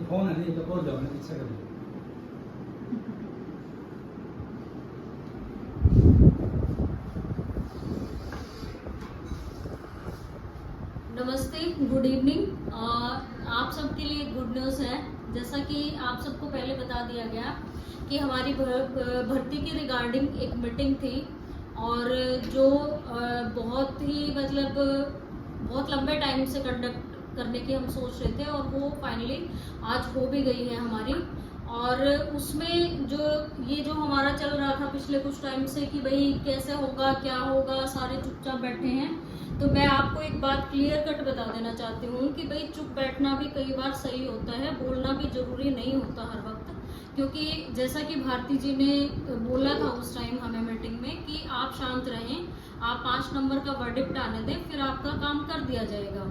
Phone है नहीं तो बोल दो मैं पीछे कर दूँ। नमस्ते, गुड इवनिंग। आप सबके लिए गुड न्यूज़ है। जैसा कि आप सबको पहले बता दिया गया कि हमारी भर्ती की रिगार्डिंग एक मीटिंग थी और जो बहुत ही मतलब बहुत लंबे टाइम से कंडक्ट करने की हम सोच रहे थे और वो फाइनली आज हो भी गई है हमारी। और उसमें जो हमारा चल रहा था पिछले कुछ टाइम से कि भाई कैसे होगा क्या होगा, सारे चुपचाप बैठे हैं। तो मैं आपको एक बात क्लियर कट बता देना चाहती हूँ कि भाई चुप बैठना भी कई बार सही होता है, बोलना भी जरूरी नहीं होता हर वक्त। क्योंकि जैसा कि भारती जी ने बोला था उस टाइम हमें मीटिंग में कि आप शांत रहें, आप 5 नंबर का वर्डिक्ट आने दें, फिर आपका काम कर दिया जाएगा।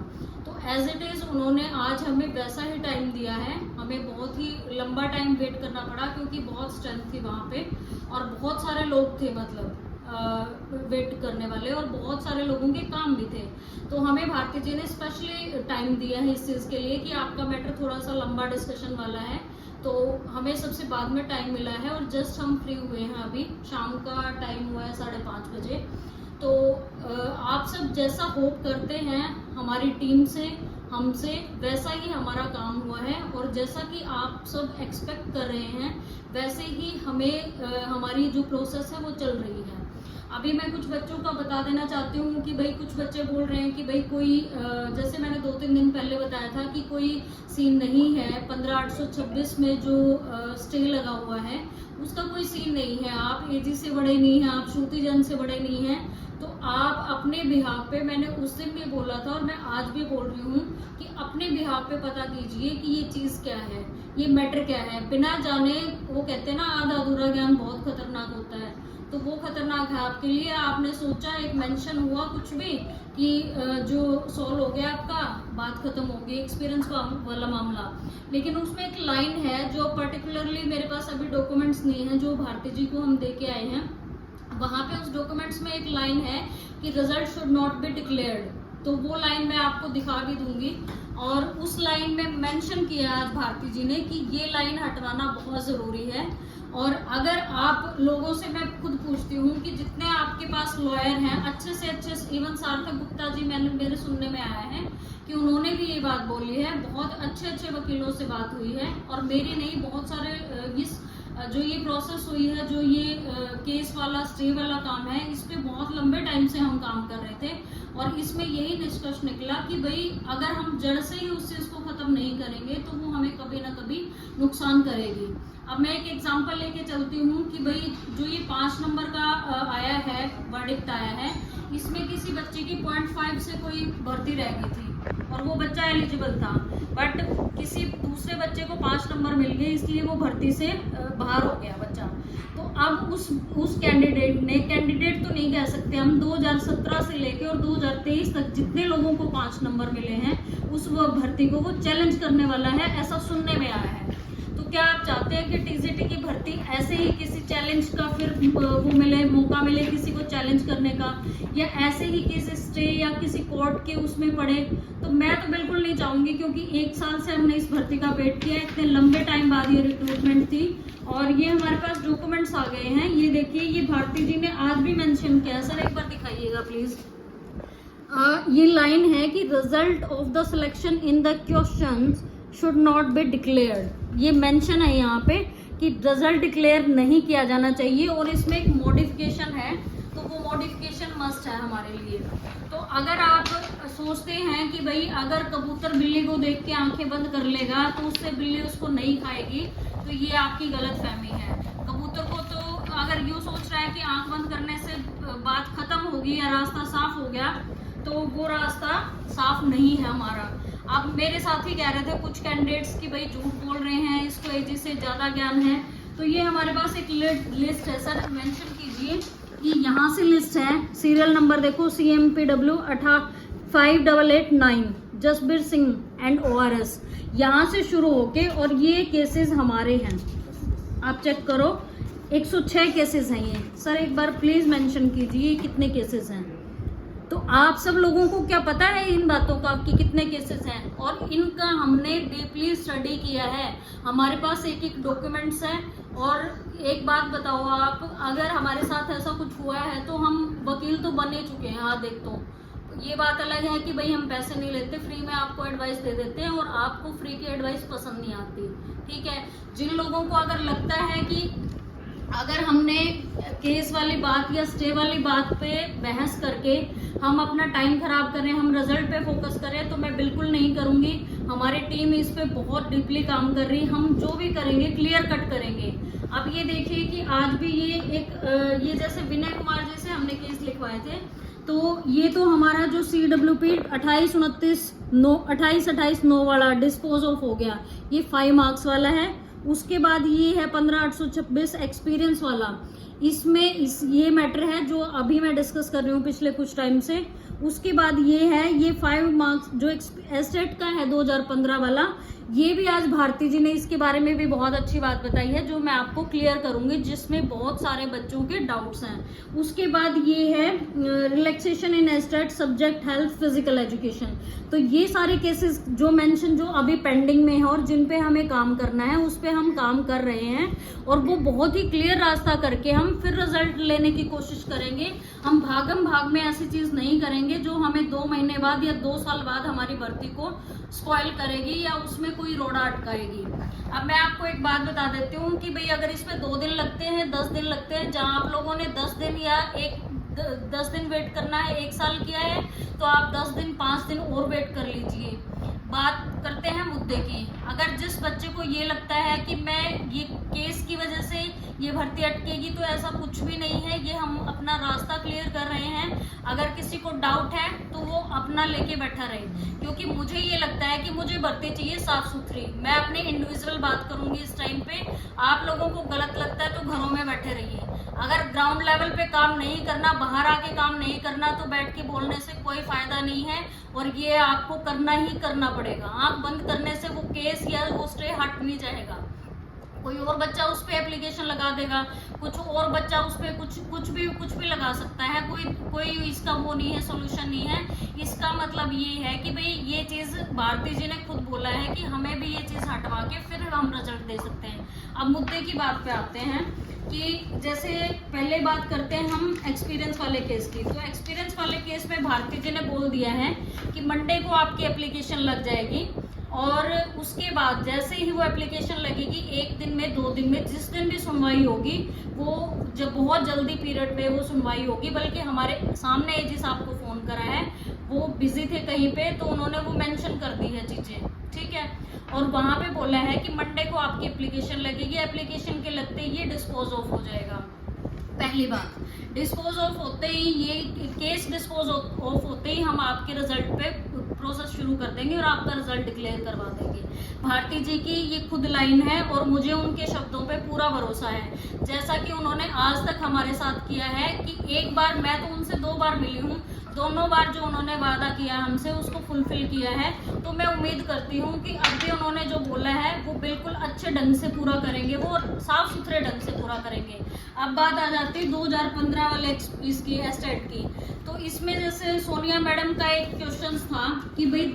तो एज इट इज़ उन्होंने आज हमें वैसा ही टाइम दिया है। हमें बहुत ही लंबा टाइम वेट करना पड़ा क्योंकि बहुत स्ट्रेंथ थी वहाँ पे और बहुत सारे लोग थे मतलब वेट करने वाले और बहुत सारे लोगों के काम भी थे। तो हमें भारती जी ने स्पेशली टाइम दिया है इस चीज़ के लिए कि आपका मैटर थोड़ा सा लंबा डिस्कशन वाला है। तो हमें सबसे बाद में टाइम मिला है और जस्ट हम फ्री हुए हैं, अभी शाम का टाइम हुआ है 5:30 बजे। तो आप सब जैसा होप करते हैं हमारी टीम से, हमसे, वैसा ही हमारा काम हुआ है और जैसा कि आप सब एक्सपेक्ट कर रहे हैं वैसे ही हमें हमारी जो प्रोसेस है वो चल रही है। अभी मैं कुछ बच्चों का बता देना चाहती हूँ कि भाई कुछ बच्चे बोल रहे हैं कि भाई कोई जैसे मैंने 2-3 दिन पहले बताया था कि कोई सीन नहीं है 15/826 में जो स्टे लगा हुआ है उसका कोई सीन नहीं है। आप एजी से बड़े नहीं हैं, आप श्रुति जन से बड़े नहीं हैं। तो आप अपने बिहाफ पे, मैंने उस दिन भी बोला था और मैं आज भी बोल रही हूँ कि अपने बिहाफ पे पता कीजिए कि ये चीज़ क्या है, ये मैटर क्या है। बिना जाने, वो कहते हैं ना आधा अधूरा ज्ञान बहुत खतरनाक होता है, तो वो खतरनाक है आपके लिए। आपने सोचा एक मेंशन हुआ कुछ भी कि जो सॉल्व हो गया आपका, बात खत्म हो गई, एक्सपीरियंस वाला मामला। लेकिन उसमें एक लाइन है जो पर्टिकुलरली मेरे पास अभी डॉक्यूमेंट्स नहीं है, जो भारती जी को हम दे के आए हैं। वहाँ पे उस डॉक्यूमेंट्स में एक लाइन है कि result should not be declared. तो वो लाइन मैं आपको दिखा भी दूंगी और उस लाइन में मेंशन किया आज भारती जी ने कि ये लाइन हटवाना बहुत ज़रूरी है। और अगर आप लोगों से, मैं खुद पूछती हूँ कि जितने आपके पास लॉयर हैं अच्छे से अच्छे, इवन सार्थक गुप्ता जी मेरे सुनने में आया है कि उन्होंने भी ये बात बोली है, बहुत अच्छे अच्छे वकीलों से बात हुई है और मेरी नहीं, बहुत सारे इस जो ये प्रोसेस हुई है, जो ये केस वाला स्टे वाला काम है, इस पे बहुत लंबे टाइम से हम काम कर रहे थे और इसमें यही निष्कर्ष निकला कि भाई अगर हम जड़ से ही उस चीज़ को ख़त्म नहीं करेंगे तो वो हमें कभी ना कभी नुकसान करेगी। अब मैं एक एग्जांपल लेके चलती हूँ कि भाई जो ये 5 नंबर का आया है, वर्डिक्ट आया है, इसमें किसी बच्चे की 0.5 से कोई भर्ती रह गई थी और वो बच्चा एलिजिबल था, बट किसी दूसरे बच्चे को 5 नंबर मिल गए, इसलिए वो भर्ती से बाहर हो गया बच्चा। तो अब उस कैंडिडेट ने, कैंडिडेट तो नहीं कह सकते हम, 2017 से लेके और 2023 तक जितने लोगों को 5 नंबर मिले हैं उस भर्ती को वो चैलेंज करने वाला है, ऐसा सुनने में आया है। तो क्या आप चाहते हैं कि टीजीटी की भर्ती ऐसे ही किसी चैलेंज का फिर वो मिले, मौका मिले किसी को चैलेंज करने का, या ऐसे ही किसी स्टे या किसी कोर्ट के उसमें पड़े? तो मैं तो बिल्कुल नहीं चाहूंगी, क्योंकि 1 साल से हमने इस भर्ती का वेट किया, इतने लंबे टाइम बाद ये रिक्रूटमेंट थी और ये हमारे पास डॉक्यूमेंट्स आ गए हैं। ये देखिए, ये भारती जी ने आज भी मेंशन किया। सर एक बार दिखाइएगा प्लीज। ये लाइन है कि result of the selection in the questions should not be declared. ये मेंशन है यहाँ पे कि रिजल्ट डिक्लेयर नहीं किया जाना चाहिए और इसमें एक मॉडिफिकेशन है, तो वो मॉडिफिकेशन मस्ट है हमारे लिए। तो अगर आप सोचते हैं कि भाई अगर कबूतर बिल्ली को देख के आंखें बंद कर लेगा तो उससे बिल्ली उसको नहीं खाएगी, तो ये आपकी गलतफहमी है। कबूतर को तो अगर यूँ सोच रहा है कि आंख बंद करने से बात खत्म होगी या रास्ता साफ हो गया, तो वो रास्ता साफ नहीं है हमारा। आप मेरे साथ ही कह रहे थे कुछ कैंडिडेट्स की भाई झूठ बोल रहे हैं, इसको एजी से ज़्यादा ज्ञान है। तो ये हमारे पास एक लिस्ट है, सर मेंशन कीजिए कि यहाँ से लिस्ट है। सीरियल नंबर देखो, CMPW 5889, Jasbir Singh and ORS, यहाँ से शुरू होके और ये केसेस हमारे हैं, आप चेक करो। 106 केसेस हैं ये। सर एक बार प्लीज़ मेंशन कीजिए कितने केसेस हैं। तो आप सब लोगों को क्या पता है इन बातों का कि कितने केसेस हैं, और इनका हमने डीपली स्टडी किया है। हमारे पास एक एक डॉक्यूमेंट्स हैं। और एक बात बताओ आप, अगर हमारे साथ ऐसा कुछ हुआ है तो हम वकील तो बन ही चुके हैं। हाँ देख, तो ये बात अलग है कि भाई हम पैसे नहीं लेते, फ्री में आपको एडवाइस दे देते हैं, और आपको फ्री की एडवाइस पसंद नहीं आती। ठीक है, जिन लोगों को अगर लगता है कि अगर हमने केस वाली बात या स्टे वाली बात पे बहस करके हम अपना टाइम खराब करें, हम रिजल्ट पे फोकस करें, तो मैं बिल्कुल नहीं करूंगी। हमारी टीम इस पे बहुत डीपली काम कर रही है। हम जो भी करेंगे क्लियर कट करेंगे। अब ये देखिए कि आज भी ये जैसे विनय कुमार जी से हमने केस लिखवाए थे, तो ये तो हमारा जो CWP 28-29 वाला डिस्पोज ऑफ हो गया, ये 5 मार्क्स वाला है। उसके बाद ये है 15/826 एक्सपीरियंस वाला। इसमें ये मैटर है जो अभी मैं डिस्कस कर रही हूँ पिछले कुछ टाइम से। उसके बाद ये है, ये 5 मार्क्स जो एस्टेट का है 2015 वाला, ये भी आज भारती जी ने इसके बारे में भी बहुत अच्छी बात बताई है, जो मैं आपको क्लियर करूंगी, जिसमें बहुत सारे बच्चों के डाउट्स हैं। उसके बाद ये है रिलैक्सेशन इन estate subject health physical education. तो ये सारे केसेस जो मेंशन जो अभी पेंडिंग में है और जिन पे हमें काम करना है, उस पे हम काम कर रहे हैं, और वो बहुत ही क्लियर रास्ता करके हम फिर रिजल्ट लेने की कोशिश करेंगे। हम भागम भाग में ऐसी चीज नहीं करेंगे जो हमें 2 महीने बाद या 2 साल बाद हमारी भर्ती को स्पॉइल करेगी या उसमें कोई रोड़ा अटकाएगी। अब मैं आपको एक बात बता देती हूँ कि भाई अगर इसमें 2 दिन लगते हैं, 10 दिन लगते हैं, जहाँ आप लोगों ने 10 दिन या 10 दिन वेट करना है, 1 साल किया है, तो आप 10 दिन 5 दिन और वेट कर लीजिए। बात करते हैं मुद्दे की। अगर जिस बच्चे को ये लगता है कि मैं ये केस की वजह से ये भर्ती अटकेगी, तो ऐसा कुछ भी नहीं है। ये हम अपना रास्ता क्लियर कर रहे हैं। अगर किसी को डाउट है तो वो अपना लेके बैठा रहे, क्योंकि मुझे ये लगता है कि मुझे भर्ती चाहिए साफ सुथरी। मैं अपने इंडिविजुअल बात करूंगी इस टाइम पे। आप लोगों को गलत लगता है तो घरों में बैठे रहिए। अगर ग्राउंड लेवल पे काम नहीं करना, बाहर आके काम नहीं करना, तो बैठ के बोलने से कोई फायदा नहीं है, और ये आपको करना ही करना पड़ेगा। आंख बंद करने से वो केस या वो स्टे हट नहीं जाएगा। कोई और बच्चा उस पे एप्लीकेशन लगा देगा, कुछ और बच्चा उस पे कुछ भी लगा सकता है। कोई इसका वो नहीं है, सोल्यूशन नहीं है। इसका मतलब ये है कि भाई ये चीज भारती जी ने खुद बोला है कि हमें भी ये चीज हटवा के फिर हम रिजल्ट दे सकते हैं। अब मुद्दे की बात पे आते हैं कि जैसे पहले बात करते हैं हम एक्सपीरियंस वाले केस की। तो एक्सपीरियंस वाले केस में भारती जी ने बोल दिया है कि मंडे को आपकी एप्लीकेशन लग जाएगी, और उसके बाद जैसे ही वो एप्लीकेशन लगेगी, 1 दिन में 2 दिन में जिस दिन भी सुनवाई होगी, वो जब बहुत जल्दी पीरियड में वो सुनवाई होगी। बल्कि हमारे सामने एजी साहब को फोन करा है, वो बिजी थे कहीं पे, तो उन्होंने वो मेंशन कर दी है चीजें। ठीक है, और वहां पे बोला है कि मंडे को आपकी एप्लीकेशन लगेगी। एप्लीकेशन के लगते ही ये डिस्पोज ऑफ हो जाएगा। पहली बात, डिस्पोज ऑफ होते ही, ये केस डिस्पोज ऑफ होते ही हम आपके रिजल्ट पे प्रोसेस शुरू कर देंगे और आपका रिजल्ट डिक्लेयर करवा देंगे। भारती जी की ये खुद लाइन है, और मुझे उनके शब्दों पे पूरा भरोसा है। जैसा कि उन्होंने आज तक हमारे साथ किया है कि एक बार, मैं तो उनसे 2 बार मिली हूँ, दोनों बार जो उन्होंने वादा किया हमसे उसको फुलफिल किया है। तो मैं उम्मीद करती हूँ कि अब भी उन्होंने जो बोला है वो बिल्कुल अच्छे ढंग से पूरा करेंगे, वो साफ सुथरे ढंग से पूरा करेंगे। अब बात आ जाती है 2015 वाले इसकी एस्टेट की। तो इसमें जैसे सोनिया मैडम का एक क्वेश्चन था कि भाई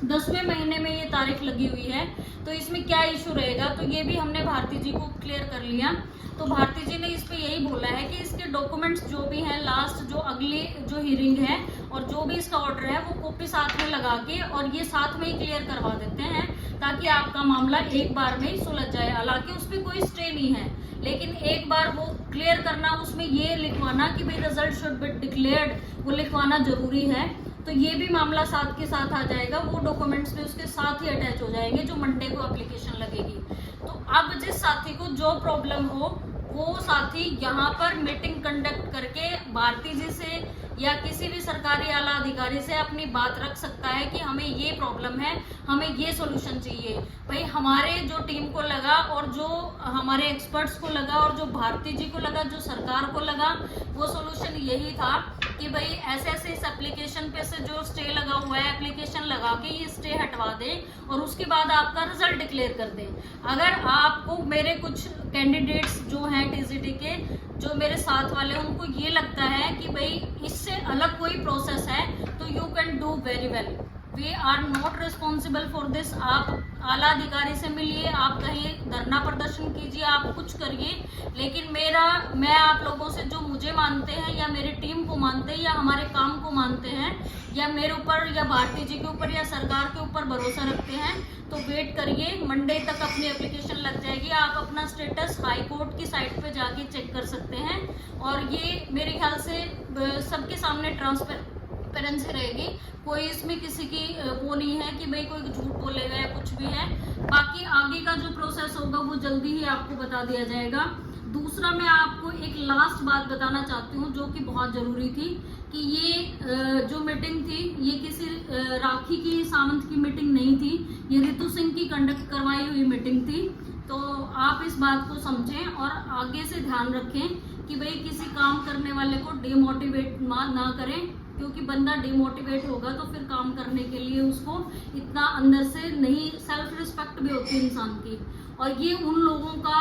10वें महीने में ये तारीख लगी हुई है, तो इसमें क्या इशू रहेगा। तो ये भी हमने भारती जी को क्लियर कर लिया। तो भारती जी ने इस पे यही बोला है कि इसके डॉक्यूमेंट्स जो भी हैं, लास्ट जो अगली जो हियरिंग है और जो भी इसका ऑर्डर है, वो कॉपी साथ में लगा के और ये साथ में ही क्लियर करवा देते हैं, ताकि आपका मामला एक बार में ही सुलझ जाए। हालांकि उस पर कोई स्टे नहीं है, लेकिन एक बार वो क्लियर करना, उसमें ये लिखवाना कि भाई रिजल्ट शुड बी डिक्लेयर्ड, वो लिखवाना जरूरी है। तो ये भी मामला साथ के साथ आ जाएगा, वो डॉक्यूमेंट्स भी उसके साथ ही अटैच हो जाएंगे जो मंडे को एप्लीकेशन लगेगी। तो अब जिस साथी को जो प्रॉब्लम हो, वो साथी यहाँ पर मीटिंग कंडक्ट करके भारती जी से या किसी भी सरकारी आला अधिकारी से अपनी बात रख सकता है कि हमें ये प्रॉब्लम है, हमें ये सॉल्यूशन चाहिए। भाई हमारे जो टीम को लगा और जो हमारे एक्सपर्ट्स को लगा और जो भारती जी को लगा, जो सरकार को लगा, वो सॉल्यूशन यही था कि भाई ऐसे ऐसे इस एप्लीकेशन पे से जो स्टे लगा हुआ है, एप्लीकेशन लगा के ये स्टे हटवा दें और उसके बाद आपका रिजल्ट डिक्लेयर कर दें। अगर आपको मेरे कुछ कैंडिडेट्स जो हैं टीजीटी के, जो मेरे साथ वाले, उनको ये लगता है कि भाई इससे अलग कोई प्रोसेस है, तो you can do very well. We are not responsible for this. आप आला अधिकारी से मिलिए, आप कहीं धरना प्रदर्शन कीजिए, आप कुछ करिए, लेकिन मैं आप लोगों से, जो मुझे मानते हैं या मेरी टीम को मानते हैं या हमारे काम को मानते हैं या मेरे ऊपर या भारती जी के ऊपर या सरकार के ऊपर भरोसा रखते हैं, तो वेट करिए। मंडे तक अपनी एप्लीकेशन लग जाएगी। आप अपना स्टेटस हाई कोर्ट की साइट पे जाके चेक कर सकते हैं और ये मेरे ख्याल से सबके सामने ट्रांसपेरेंसी रहेगी। कोई इसमें किसी की वो नहीं है कि भाई कोई झूठ बोलेगा या कुछ भी है। बाकी आगे का जो प्रोसेस होगा वो जल्दी ही आपको बता दिया जाएगा। दूसरा, मैं आपको एक लास्ट बात बताना चाहती हूँ जो कि बहुत ज़रूरी थी, कि ये जो मीटिंग थी ये किसी राखी की सावंत की मीटिंग नहीं थी, ये रितु सिंह की कंडक्ट करवाई हुई मीटिंग थी। तो आप इस बात को समझें और आगे से ध्यान रखें कि भाई किसी काम करने वाले को डिमोटिवेट ना करें, क्योंकि बंदा डिमोटिवेट होगा तो फिर काम करने के लिए उसको इतना अंदर से नहीं, सेल्फ रिस्पेक्ट भी होती है इंसान की। और ये उन लोगों का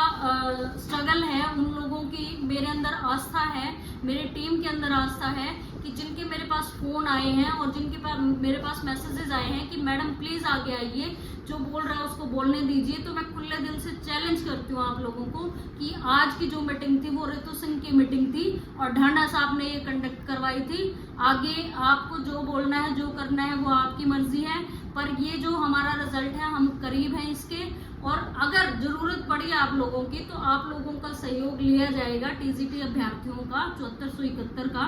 स्ट्रगल है, उन लोगों की मेरे अंदर आस्था है, मेरे टीम के अंदर आस्था है कि जिनके मेरे पास फ़ोन आए हैं और जिनके पास मेरे पास मैसेजेस आए हैं कि मैडम प्लीज़ आगे आइए, जो बोल रहा है उसको बोलने दीजिए। तो मैं खुले दिल से चैलेंज करती हूँ आप लोगों को कि आज की जो मीटिंग थी वो रितु सिंह की मीटिंग थी और ढांडा साहब ने ये कंडक्ट करवाई थी। आगे आपको जो बोलना है, जो करना है, वो आपकी मर्जी है, पर ये जो हमारा रिजल्ट है हम करीब हैं इसके। और अगर ज़रूरत पड़ी आप लोगों की तो आप लोगों का सहयोग लिया जाएगा, टीजीटी अभ्यर्थियों का 7471 का।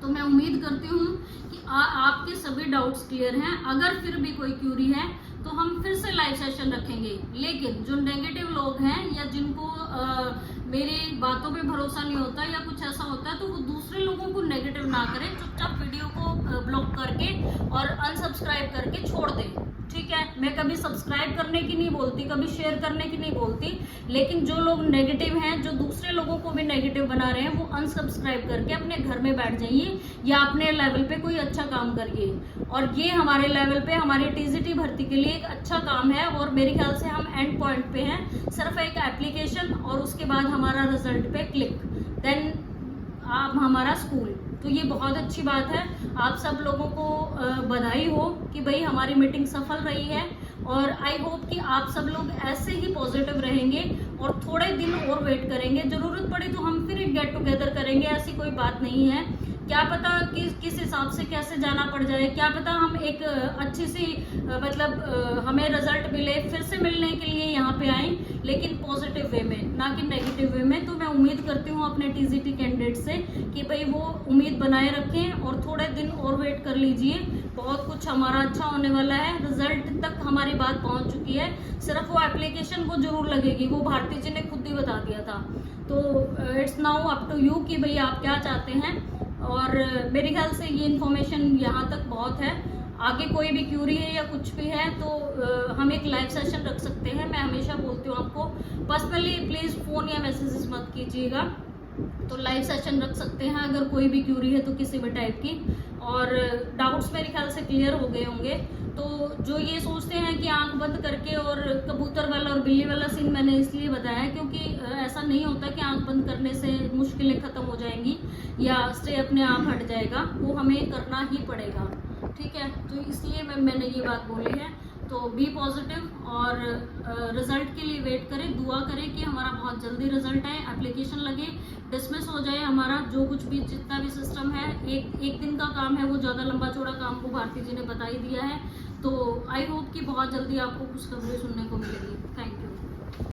तो मैं उम्मीद करती हूँ कि आपके सभी डाउट्स क्लियर हैं। अगर फिर भी कोई क्यूरी है तो हम फिर से लाइव सेशन रखेंगे, लेकिन जो नेगेटिव लोग हैं या जिनको मेरी बातों पे भरोसा नहीं होता या कुछ ऐसा होता है, तो वो दूसरे लोगों को नेगेटिव ना करें, चुपचाप वीडियो को ब्लॉक करके और अनसब्सक्राइब करके छोड़ दें। ठीक है, मैं कभी सब्सक्राइब करने की नहीं बोलती, कभी शेयर करने की नहीं बोलती, लेकिन जो लोग नेगेटिव हैं, जो दूसरे लोगों को भी नेगेटिव बना रहे हैं, वो अनसब्सक्राइब करके अपने घर में बैठ जाइए या अपने लेवल पे कोई अच्छा काम करिए। और ये हमारे लेवल पे, हमारी टीजीटी भर्ती के लिए एक अच्छा काम है और मेरे ख्याल से हम एंड पॉइंट पे हैं। सिर्फ एक एप्लीकेशन और उसके बाद हमारा रिजल्ट पे क्लिक, देन आप हमारा स्कूल। तो ये बहुत अच्छी बात है। आप सब लोगों को बधाई हो कि भाई हमारी मीटिंग सफल रही है और आई होप कि आप सब लोग ऐसे ही पॉजिटिव रहेंगे और थोड़े दिन और वेट करेंगे। ज़रूरत पड़ी तो हम फिर एक गेट टुगेदर करेंगे, ऐसी कोई बात नहीं है। क्या पता किस हिसाब से कैसे जाना पड़ जाए, क्या पता हम एक अच्छी सी हमें रिजल्ट मिले, फिर से मिलने के लिए यहाँ पे आए, लेकिन पॉजिटिव वे में, ना कि नेगेटिव वे में। तो मैं उम्मीद करती हूँ अपने टीजीटी कैंडिडेट से कि भाई वो उम्मीद बनाए रखें और थोड़े दिन और वेट कर लीजिए। बहुत कुछ हमारा अच्छा होने वाला है। रिजल्ट तक हमारी बात पहुँच चुकी है, सिर्फ वो एप्लीकेशन को जरूर लगेगी, वो भारती जी ने खुद ही बता दिया था। तो it's now up to you कि भाई आप क्या चाहते हैं। और मेरे ख्याल से ये इन्फॉर्मेशन यहाँ तक बहुत है। आगे कोई भी क्यूरी है या कुछ भी है तो हम एक लाइव सेशन रख सकते हैं। मैं हमेशा बोलती हूँ आपको, पर्सनली प्लीज़ फ़ोन या मैसेजेस मत कीजिएगा, तो लाइव सेशन रख सकते हैं अगर कोई भी क्यूरी है तो किसी भी टाइप की। और डाउट्स मेरे ख्याल से क्लियर हो गए होंगे। तो जो ये सोचते हैं कि आंख बंद करके, और कबूतर वाला और बिल्ली वाला सीन मैंने इसलिए बताया क्योंकि ऐसा नहीं होता कि आंख बंद करने से मुश्किलें ख़त्म हो जाएंगी या स्टे अपने आप हट जाएगा, वो हमें करना ही पड़ेगा। ठीक है, तो इसलिए मैंने ये बात बोली है। तो बी पॉजिटिव और रिज़ल्ट के लिए वेट करें, दुआ करें कि हमारा बहुत जल्दी रिज़ल्ट आए, एप्लीकेशन लगे, डिसमिस हो जाए हमारा जो कुछ भी जितना भी सिस्टम है। एक दिन का काम है, वो ज़्यादा लंबा चौड़ा काम को भारती जी ने बता ही दिया है। तो आई होप कि बहुत जल्दी आपको खुशखबरी सुनने को मिलेगी। Thank you.